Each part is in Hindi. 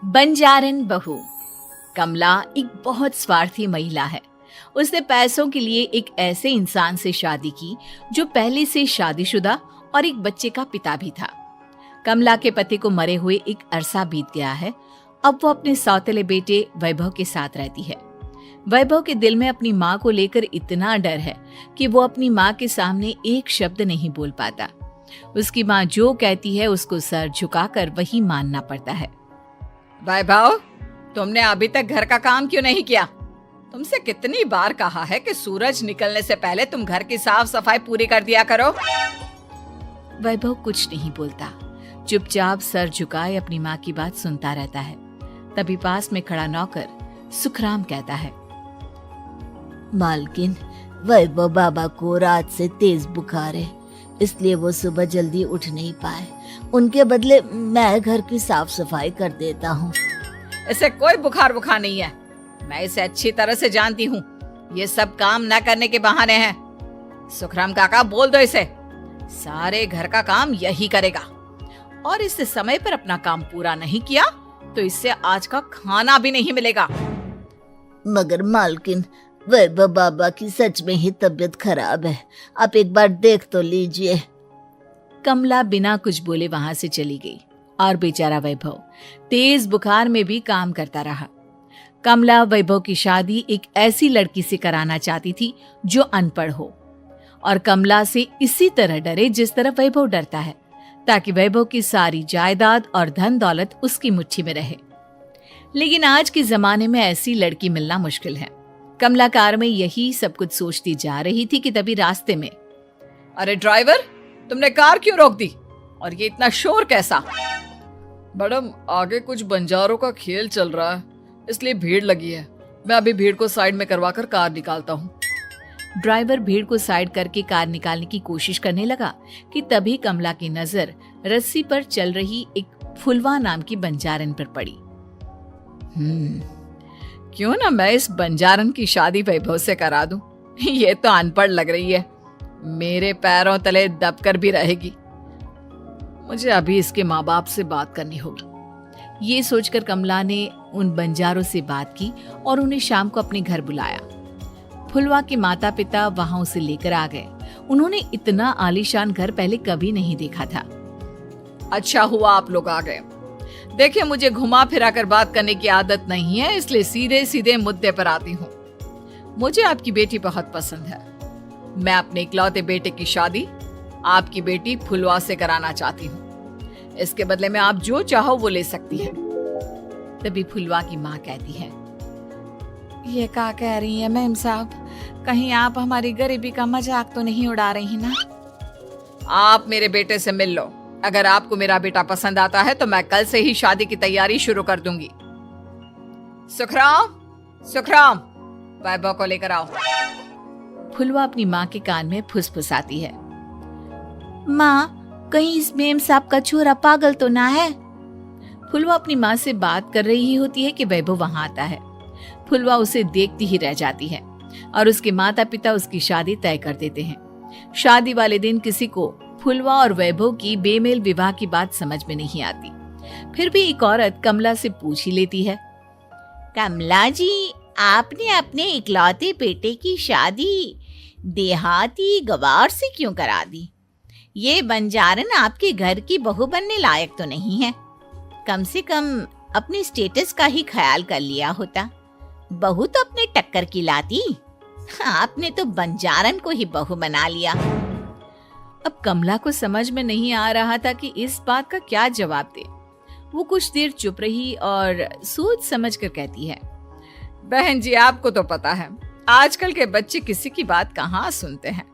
बंजारन बहू। कमला एक बहुत स्वार्थी महिला है। उसने पैसों के लिए एक ऐसे इंसान से शादी की जो पहले से शादीशुदा और एक बच्चे का पिता भी था। कमला के पति को मरे हुए एक अरसा बीत गया है। अब वो अपने सौतेले बेटे वैभव के साथ रहती है। वैभव के दिल में अपनी माँ को लेकर इतना डर है कि वो अपनी माँ के सामने एक शब्द नहीं बोल पाता। उसकी माँ जो कहती है उसको सर झुकाकर वही मानना पड़ता है। वैभव, तुमने अभी तक घर का काम क्यों नहीं किया? तुमसे कितनी बार कहा है कि सूरज निकलने से पहले तुम घर की साफ सफाई पूरी कर दिया करो। वैभव कुछ नहीं बोलता, चुपचाप सर झुकाए अपनी माँ की बात सुनता रहता है। तभी पास में खड़ा नौकर सुखराम कहता है, मालकिन, वैभव बाबा को रात से तेज बुखार है, इसलिए वो सुबह जल्दी उठ नहीं पाए। उनके बदले मैं घर की साफ सफाई कर देता हूँ। इसे कोई बुखार नहीं है। मैं इसे अच्छी तरह से जानती हूँ। ये सब काम न करने के बहाने हैं। सुखराम काका, बोल दो इसे, सारे घर का काम यही करेगा। और इससे समय पर अपना काम पूरा नहीं किया तो इससे आज का खाना भी नहीं मिलेगा। मगर मालकिन, वैभव बाबा की सच में ही तबीयत खराब है, आप एक बार देख तो लीजिए। कमला बिना कुछ बोले वहां से चली गई और बेचारा वैभव तेज बुखार में भी काम करता रहा। कमला वैभव की शादी एक ऐसी लड़की से कराना चाहती थी जो अनपढ़ हो और कमला से इसी तरह डरे जिस तरह वैभव डरता है, ताकि वैभव की सारी जायदाद और धन दौलत उसकी मुट्ठी में रहे। लेकिन आज के जमाने में ऐसी लड़की मिलना मुश्किल है। कमला कार में यही सब कुछ सोचती जा रही थी कि तभी रास्ते में, अरे ड्राइवर, तुमने कार क्यों रोक दी? और ये इतना शोर कैसा? मैडम, आगे कुछ बंजारों का खेल चल रहा है, इसलिए भीड़ लगी है। मैं अभी भीड़ को साइड में करवाकर कार निकालता हूँ। ड्राइवर भीड़ को साइड करके कार निकालने की कोशिश करने लगा कि तभी कमला की नजर रस्सी पर चल रही एक फुलवा नाम की बंजारन पर पड़ी। क्यों ना मैं इस बंजारन की शादी वैभव से करा दूं? ये तो अनपढ़ लग रही है, मेरे पैरों तले दबकर भी रहेगी। मुझे अभी इसके माँ बाप से बात करनी होगी। ये सोचकर कमला ने उन बंजारों से बात की और उन्हें शाम को अपने घर बुलाया। फुलवा के माता पिता वहां उसे लेकर आ गए। उन्होंने इतना आलीशान घर पहले कभी नहीं देखा था। अच्छा हुआ आप लोग आ गए। देखिए, मुझे घुमा फिरा कर बात करने की आदत नहीं है, इसलिए सीधे सीधे मुद्दे पर आती हूँ। मुझे आपकी बेटी बहुत पसंद है। मैं अपने इकलौते बेटे की शादी आपकी बेटी फुलवा से कराना चाहती हूँ। इसके बदले में आप जो चाहो वो ले सकती हैं। तभी फुलवा की माँ कहती है, ये क्या कह रही है मैम साहब? कहीं आप हमारी गरीबी का मजाक तो नहीं उड़ा रही ना? आप मेरे बेटे से मिल लो। अगर आपको मेरा बेटा पसंद आता है तो मैं कल से ही शादी की तैयारी शुरू कर दूंगी। सुखराम, वैभव को लेकर आओ। फुलवा अपनी माँ के कान में फुसफुसाती है, माँ, कहीं इस मेम साहब का छोरा पागल तो ना है? फुलवा अपनी माँ से बात कर रही होती है कि वैभव वहां आता है। फुलवा उसे देखती ही रह जाती है और उसके माता पिता उसकी शादी तय कर देते हैं। शादी वाले दिन किसी को फुलवा और वैभव की बेमेल विवाह की बात समझ में नहीं आती। फिर भी एक औरत कमला से पूछ ही लेती है, कमला जी, आपने अपने इकलौते बेटे की शादी देहाती गवार से क्यों करा दी? ये बंजारन आपके घर की बहू बनने लायक तो नहीं है। कम से कम अपने स्टेटस का ही ख्याल कर लिया होता। बहू तो अपने टक्कर की लाती, आपने तो बंजारन को ही बहू बना लिया। अब कमला को समझ में नहीं आ रहा था कि इस बात का क्या जवाब दे। वो कुछ देर चुप रही और सोच समझ कर कहती है, बहन जी, आपको तो पता है आजकल के बच्चे किसी की बात कहाँ सुनते हैं।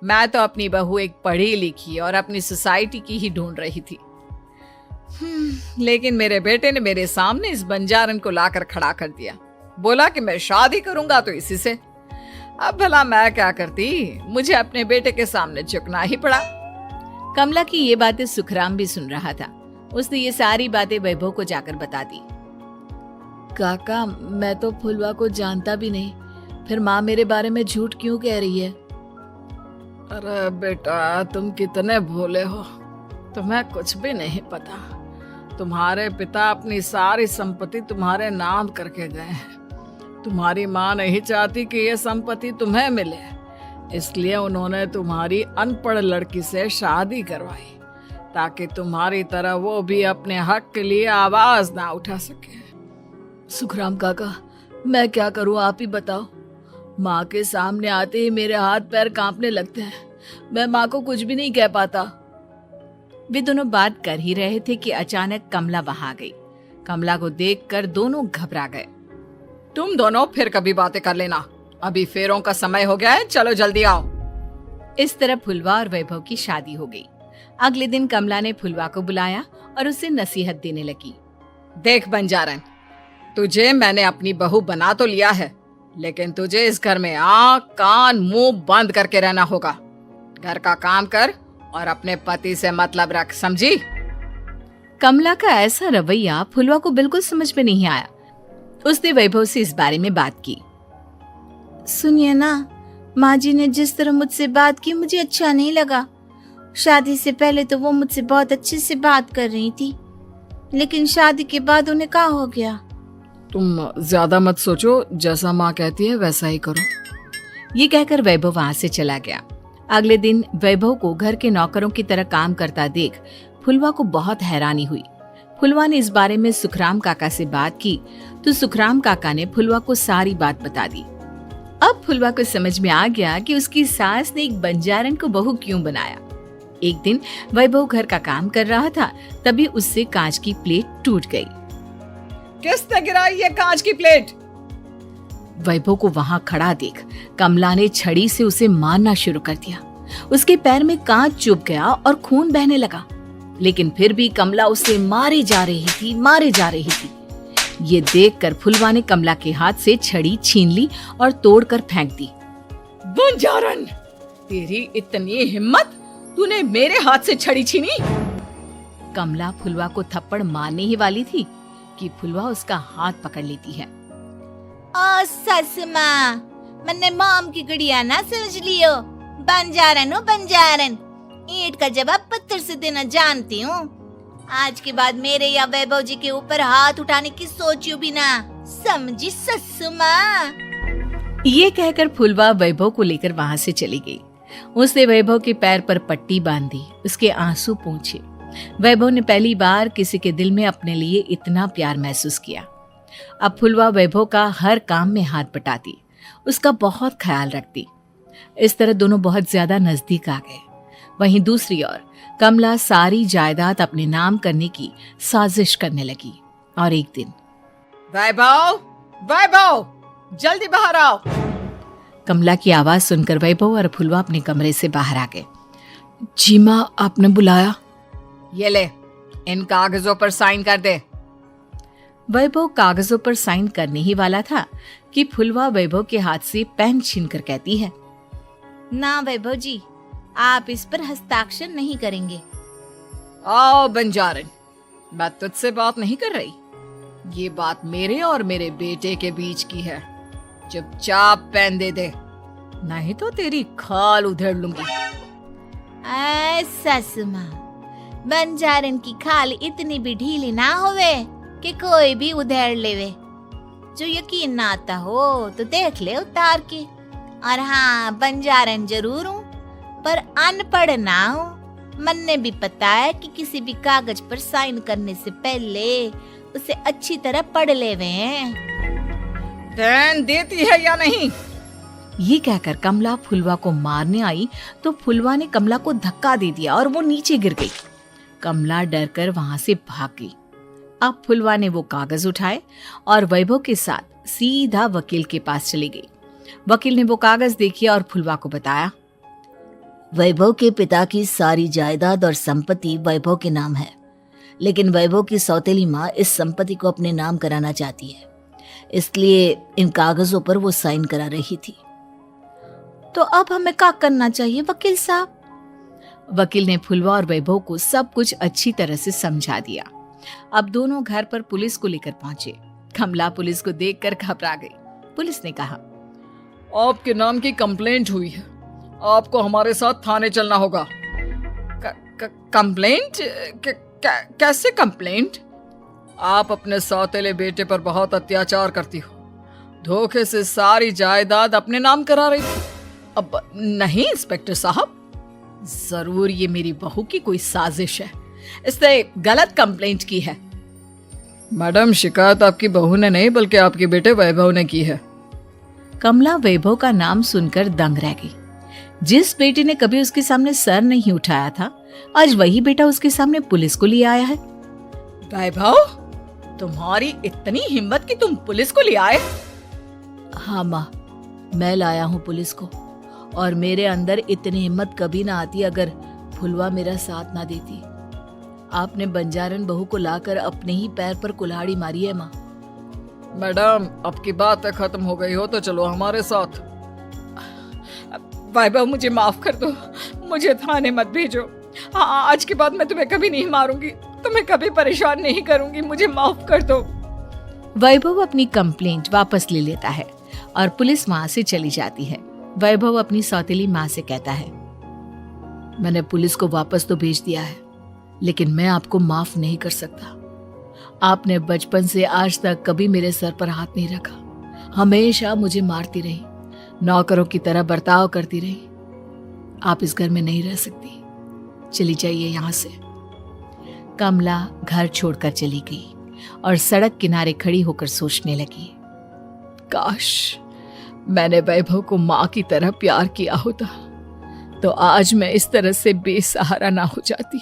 मैं तो अपनी बहू एक पढ़ी लिखी और अपनी सोसाइटी की ही ढूंढ रही थी। लेकिन मेरे बेटे ने मेरे सामने इस बंजारन को लाकर खड़ा कर दिया। बोला कि मैं शादी करूंगा तो इसी से। अब भला मैं क्या करती? मुझे अपने बेटे के सामने झुकना ही पड़ा। कमला की ये बातें सुखराम भी सुन रहा था। उसने ये सारी बातें वैभव को जाकर बता दी। काका, मैं तो फुलवा को जानता भी नहीं, फिर माँ मेरे बारे में झूठ क्यों कह रही है? अरे बेटा, तुम कितने भोले हो, तुम्हें कुछ भी नहीं पता। तुम्हारे पिता अपनी सारी संपत्ति तुम्हारे नाम करके गए हैं। तुम्हारी माँ नहीं चाहती कि यह संपत्ति तुम्हें मिले, इसलिए उन्होंने तुम्हारी अनपढ़ लड़की से शादी करवाई ताकि तुम्हारी तरह वो भी अपने हक के लिए आवाज ना उठा सके। सुखराम काका, मैं क्या करूं, आप ही बताओ। माँ के सामने आते ही मेरे हाथ पैर कांपने लगते हैं। मैं माँ को कुछ भी नहीं कह पाता। वे दोनों बात कर ही रहे थे कि अचानक कमला वहां आ गई। कमला को देखकर दोनों घबरा गए। तुम दोनों फिर कभी बातें कर लेना, अभी फेरों का समय हो गया है, चलो जल्दी आओ। इस तरह फुलवा और वैभव की शादी हो गई। अगले दिन कमला ने फुलवा को बुलाया और उसे नसीहत देने लगी। देख बंजारन, तुझे मैंने अपनी बहू बना तो लिया है, लेकिन तुझे इस घर में आँख कान मुंह बंद करके रहना होगा। घर का काम कर और अपने पति से मतलब रख, समझी? कमला का ऐसा रवैया फुलवा को बिल्कुल समझ में नहीं आया। उसने वैभव से इस बारे में बात की। सुनिए ना, माँ जी ने जिस तरह मुझसे बात की मुझे अच्छा नहीं लगा। शादी से पहले तो वो मुझसे बहुत अच्छे से बात कर रही थी, लेकिन शादी के बाद उन्हें क्या हो गया? तुम ज्यादा मत सोचो, जैसा माँ कहती है वैसा ही करो। ये कहकर वैभव वहां से चला गया। अगले दिन वैभव को घर के नौकरों की तरह काम करता देख फुलवा को बहुत हैरानी हुई। फुलवा ने इस बारे में सुखराम काका से बात की तो सुखराम काका ने फुलवा को सारी बात बता दी। अब फुलवा को समझ में आ गया कि उसकी सास ने एक बंजारन को बहू क्यों बनाया। एक दिन वैभव घर का काम कर रहा था, तभी उससे कांच की प्लेट टूट गई। किसने गिराई ये कांच की प्लेट? वैभव को वहां खड़ा देख कमला ने छड़ी से उसे मारना शुरू कर दिया। उसके पैर में कांच चुभ गया और खून बहने लगा, लेकिन फिर भी कमला उसे मारे जा रही थी। ये देखकर फुलवा ने कमला के हाथ से छड़ी छीन ली और तोड़कर फेंक दी। बंजारन, तेरी इतनी हिम्मत, तूने मेरे हाथ से छड़ी छीनी? कमला फुलवा को थप्पड़ मारने ही वाली थी कि फुलवा उसका हाथ पकड़ लेती है। ओ सस माँ, मैंने मॉम की गुड़िया ना समझ लियो। बंजारन हो बंजारन, ईंट का जवाब पत्थर से देना जानती हूँ। आज के बाद मेरे या वैभव जी के ऊपर हाथ उठाने की सोचियो भी ना, समझी ससु माँ? ये कहकर फुलवा वैभव को लेकर वहां से चली गई। उसने वैभव के पैर पर पट्टी बांधी, उसके आंसू पोंछे। वैभव ने पहली बार किसी के दिल में अपने लिए इतना प्यार महसूस किया। अब फुलवा वैभव का हर काम में हाथ बटाती, उसका बहुत ख्याल रखती। इस तरह दोनों बहुत ज्यादा नजदीक आ गए। वहीं दूसरी ओर कमला सारी जायदाद अपने नाम करने की साजिश करने लगी। और एक दिन, वैभव, जल्दी बाहर आओ। कमला की आवाज सुनकर वैभव और फुलवा अपने कमरे से बाहर आ गए। जी माँ, आपने बुलाया? ये ले, इन कागजों पर साइन कर दे। वैभव कागजों पर साइन करने ही वाला था कि फुलवा वैभव के हाथ से पेन छीनकर कहती है, ना वैभव जी, आप इस पर हस्ताक्षर नहीं करेंगे। आओ बंजारन, मैं तुझसे बात नहीं कर रही। ये बात मेरे और मेरे बेटे के बीच की है। चुपचाप पेन दे दे, नहीं तो तेरी खाल उधेड़ लूंगी। ससु माँ, बंजारन की खाल इतनी भी ढीली ना होवे कि कोई भी उधेड़ लेवे। जो यकीन ना आता हो तो देख ले उतार के। और हाँ, बंजारन जरूर हूँ, पर अनपढ़ ना हूँ। मन भी पता है कि किसी भी कागज पर साइन करने से पहले उसे अच्छी तरह पढ़ लेवे हैं। पेन देती है या नहीं? ये कहकर कमला फुलवा को मारने आई तो फुलवा ने कमला को धक्का दे दिया और वो नीचे गिर गई। कमला डरकर वहां से भाग गई। अब फुलवा ने वो कागज उठाए और वैभव के साथ सीधा वकील के पास चली गई। वकील ने वो कागज देखे और फुलवा को बताया, वैभव के पिता की सारी जायदाद और संपत्ति वैभव के नाम है, लेकिन वैभव की सौतेली माँ इस संपत्ति को अपने नाम कराना चाहती है, इसलिए इन कागजों पर वो साइन करा रही थी। तो अब हमें क्या करना चाहिए वकील साहब? वकील ने फुलवा और वैभव को सब कुछ अच्छी तरह से समझा दिया। अब दोनों घर पर पुलिस को लेकर पहुंचे। कमला पुलिस को देखकर घबरा गई। पुलिस ने कहा, आपके नाम की कंप्लेंट हुई है, आपको हमारे साथ थाने चलना होगा। कंप्लेंट? कैसे कंप्लेंट? आप अपने सौतेले बेटे पर बहुत अत्याचार करती हो। धोखे से सारी जायदाद अपने नाम करा रही थी। अब नहीं इंस्पेक्टर साहब, जरूर ये मेरी बहू की कोई साजिश है। इसने गलत कंप्लेंट की है। मैडम, शिकायत आपकी बहू ने नहीं बल्कि आपके बेटे वैभव ने की है। कमला वैभव का नाम सुनकर दंग रह गई। जिस बेटे ने कभी उसके सामने सर नहीं उठाया था, आज वही बेटा उसके सामने पुलिस को लिए आया है। वैभव, तुम्हारी इतनी हिम्मत कि तुम पुलिस को ले आए? हाँ माँ, मैं लाया हूँ पुलिस को, और मेरे अंदर इतनी हिम्मत कभी ना आती अगर फुलवा मेरा साथ ना देती। आपने बंजारन बहू को लाकर अपने ही पैर पर कुल्हाड़ी मारी है माँ। मैडम, अब की बात खत्म हो गई हो तो चलो हमारे साथ। वैभव, मुझे माफ कर दो, मुझे थाने मत भेजो। हाँ, आज के बाद मैं तुम्हें कभी नहीं मारूंगी, तुम्हें कभी परेशान नहीं करूंगी, मुझे माफ कर दो। वैभव अपनी कंप्लेंट वापस ले लेता है और पुलिस वहां से चली जाती है। वैभव अपनी सौतेली माँ से कहता है, मैंने पुलिस को वापस तो भेज दिया है, लेकिन मैं आपको माफ नहीं कर सकता। आपने बचपन से आज तक कभी मेरे सर पर हाथ नहीं रखा, हमेशा मुझे मारती रही, नौकरों की तरह बर्ताव करती रही। आप इस घर में नहीं रह सकती, चली जाइए यहाँ से। कमला घर छोड़कर चली गई और सड़क किनारे खड़ी होकर सोचने लगी, काश मैंने वैभव को माँ की तरह प्यार किया होता तो आज मैं इस तरह से बेसहारा ना हो जाती।